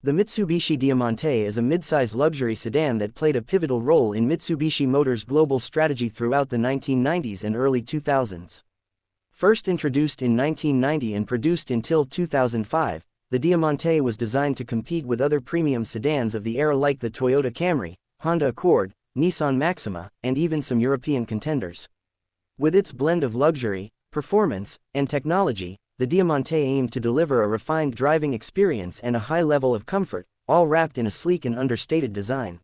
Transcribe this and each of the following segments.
The Mitsubishi Diamante is a midsize luxury sedan that played a pivotal role in Mitsubishi Motors' global strategy throughout the 1990s and early 2000s. First introduced in 1990 and produced until 2005, the Diamante was designed to compete with other premium sedans of the era like the Toyota Camry, Honda Accord, Nissan Maxima, and even some European contenders. With its blend of luxury, performance, and technology, the Diamante aimed to deliver a refined driving experience and a high level of comfort, all wrapped in a sleek and understated design.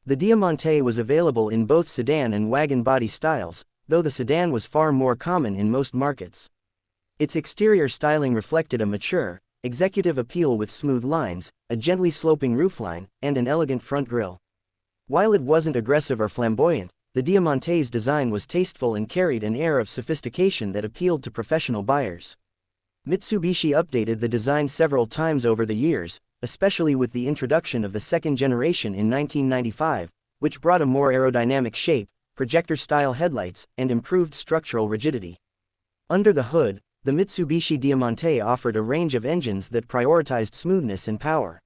The Diamante was available in both sedan and wagon body styles, though the sedan was far more common in most markets. Its exterior styling reflected a mature, executive appeal with smooth lines, a gently sloping roofline, and an elegant front grille. While it wasn't aggressive or flamboyant, the Diamante's design was tasteful and carried an air of sophistication that appealed to professional buyers. Mitsubishi updated the design several times over the years, especially with the introduction of the second generation in 1995, which brought a more aerodynamic shape, projector-style headlights, and improved structural rigidity. Under the hood, the Mitsubishi Diamante offered a range of engines that prioritized smoothness and power.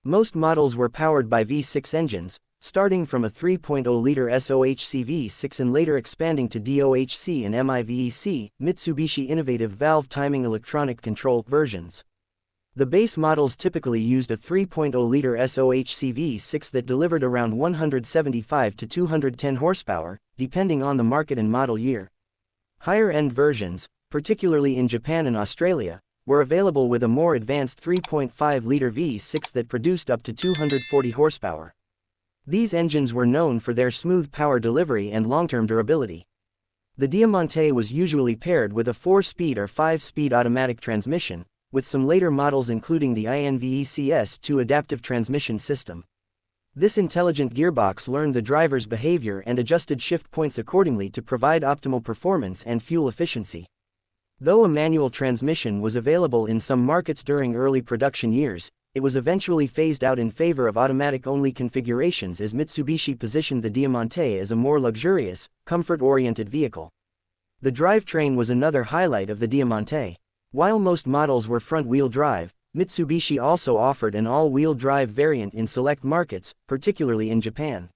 Most models were powered by V6 engines, starting from a 3.0-liter SOHC V6 and later expanding to DOHC and MIVEC, Mitsubishi Innovative Valve Timing Electronic Control versions. The base models typically used a 3.0-liter SOHC V6 that delivered around 175 to 210 horsepower, depending on the market and model year. Higher-end versions, particularly in Japan and Australia, were available with a more advanced 3.5-liter V6 that produced up to 240 horsepower. These engines were known for their smooth power delivery and long-term durability. The Diamante was usually paired with a 4-speed or 5-speed automatic transmission, with some later models including the INVECS2 adaptive transmission system. This intelligent gearbox learned the driver's behavior and adjusted shift points accordingly to provide optimal performance and fuel efficiency. Though a manual transmission was available in some markets during early production years, it was eventually phased out in favor of automatic-only configurations as Mitsubishi positioned the Diamante as a more luxurious, comfort-oriented vehicle. The drivetrain was another highlight of the Diamante. While most models were front-wheel drive, Mitsubishi also offered an all-wheel drive variant in select markets, particularly in Japan.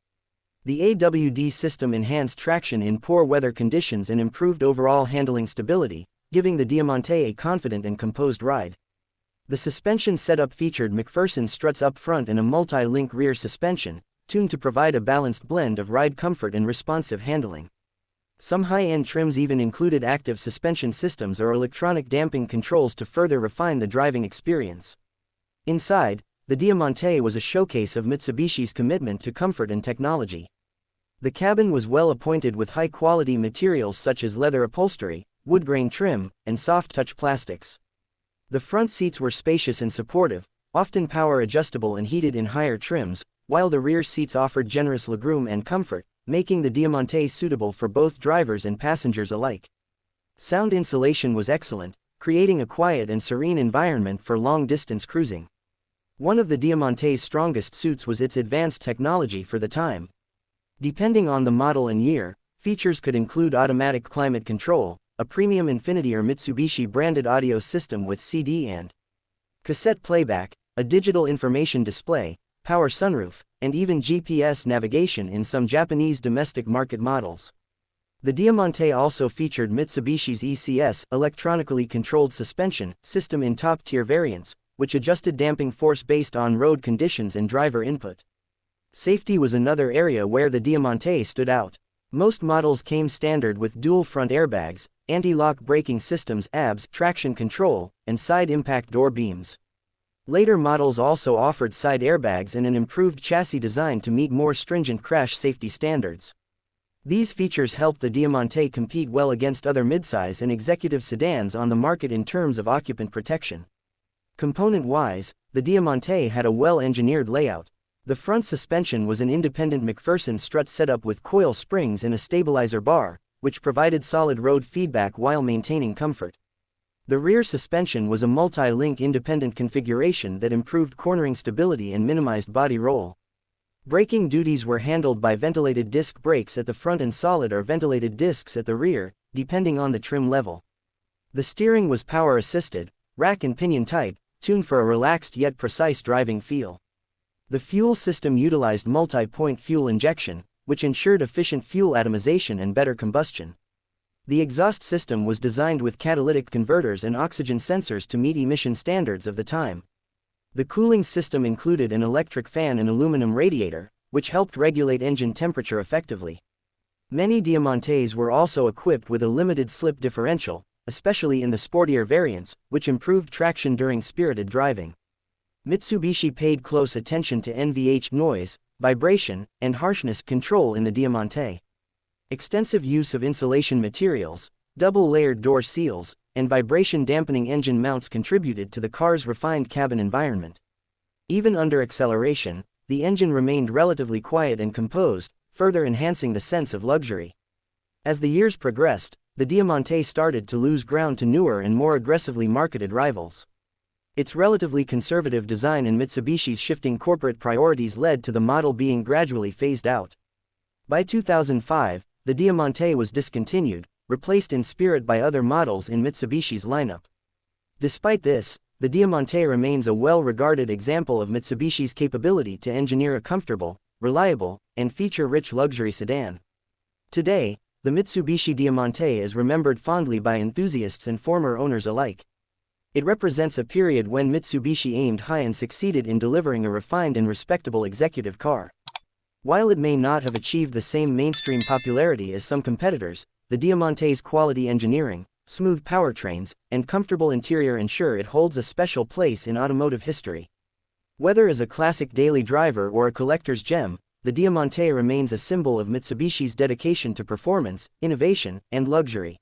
The AWD system enhanced traction in poor weather conditions and improved overall handling stability, giving the Diamante a confident and composed ride. The suspension setup featured McPherson struts up front and a multi-link rear suspension, tuned to provide a balanced blend of ride comfort and responsive handling. Some high-end trims even included active suspension systems or electronic damping controls to further refine the driving experience. Inside, the Diamante was a showcase of Mitsubishi's commitment to comfort and technology. The cabin was well appointed with high-quality materials such as leather upholstery, wood grain trim, and soft-touch plastics. The front seats were spacious and supportive, often power-adjustable and heated in higher trims, while the rear seats offered generous legroom and comfort, making the Diamante suitable for both drivers and passengers alike. Sound insulation was excellent, creating a quiet and serene environment for long-distance cruising. One of the Diamante's strongest suits was its advanced technology for the time. Depending on the model and year, features could include automatic climate control, a premium Infinity or Mitsubishi branded audio system with CD and cassette playback, a digital information display, power sunroof, and even GPS navigation in some Japanese domestic market models. The Diamante also featured Mitsubishi's ECS electronically controlled suspension system in top-tier variants, which adjusted damping force based on road conditions and driver input. Safety was another area where the Diamante stood out. Most models came standard with dual front airbags, anti-lock braking systems (ABS), traction control, and side impact door beams. Later models also offered side airbags and an improved chassis design to meet more stringent crash safety standards. These features helped the Diamante compete well against other midsize and executive sedans on the market in terms of occupant protection. Component-wise, the Diamante had a well-engineered layout. The front suspension was an independent McPherson strut setup with coil springs and a stabilizer bar, which provided solid road feedback while maintaining comfort. The rear suspension was a multi-link independent configuration that improved cornering stability and minimized body roll. Braking duties were handled by ventilated disc brakes at the front and solid or ventilated discs at the rear, depending on the trim level. The steering was power-assisted, rack and pinion type, tuned for a relaxed yet precise driving feel. The fuel system utilized multi-point fuel injection, which ensured efficient fuel atomization and better combustion. The exhaust system was designed with catalytic converters and oxygen sensors to meet emission standards of the time. The cooling system included an electric fan and aluminum radiator, which helped regulate engine temperature effectively. Many Diamantes were also equipped with a limited slip differential, especially in the sportier variants, which improved traction during spirited driving. Mitsubishi paid close attention to NVH noise, vibration, and harshness control in the Diamante. Extensive use of insulation materials, double-layered door seals, and vibration-dampening engine mounts contributed to the car's refined cabin environment. Even under acceleration, the engine remained relatively quiet and composed, further enhancing the sense of luxury. As the years progressed, the Diamante started to lose ground to newer and more aggressively marketed rivals. Its relatively conservative design and Mitsubishi's shifting corporate priorities led to the model being gradually phased out. By 2005, the Diamante was discontinued, replaced in spirit by other models in Mitsubishi's lineup. Despite this, the Diamante remains a well-regarded example of Mitsubishi's capability to engineer a comfortable, reliable, and feature-rich luxury sedan. Today, the Mitsubishi Diamante is remembered fondly by enthusiasts and former owners alike. It represents a period when Mitsubishi aimed high and succeeded in delivering a refined and respectable executive car. While it may not have achieved the same mainstream popularity as some competitors, the Diamante's quality engineering, smooth powertrains, and comfortable interior ensure it holds a special place in automotive history. Whether as a classic daily driver or a collector's gem, the Diamante remains a symbol of Mitsubishi's dedication to performance, innovation, and luxury.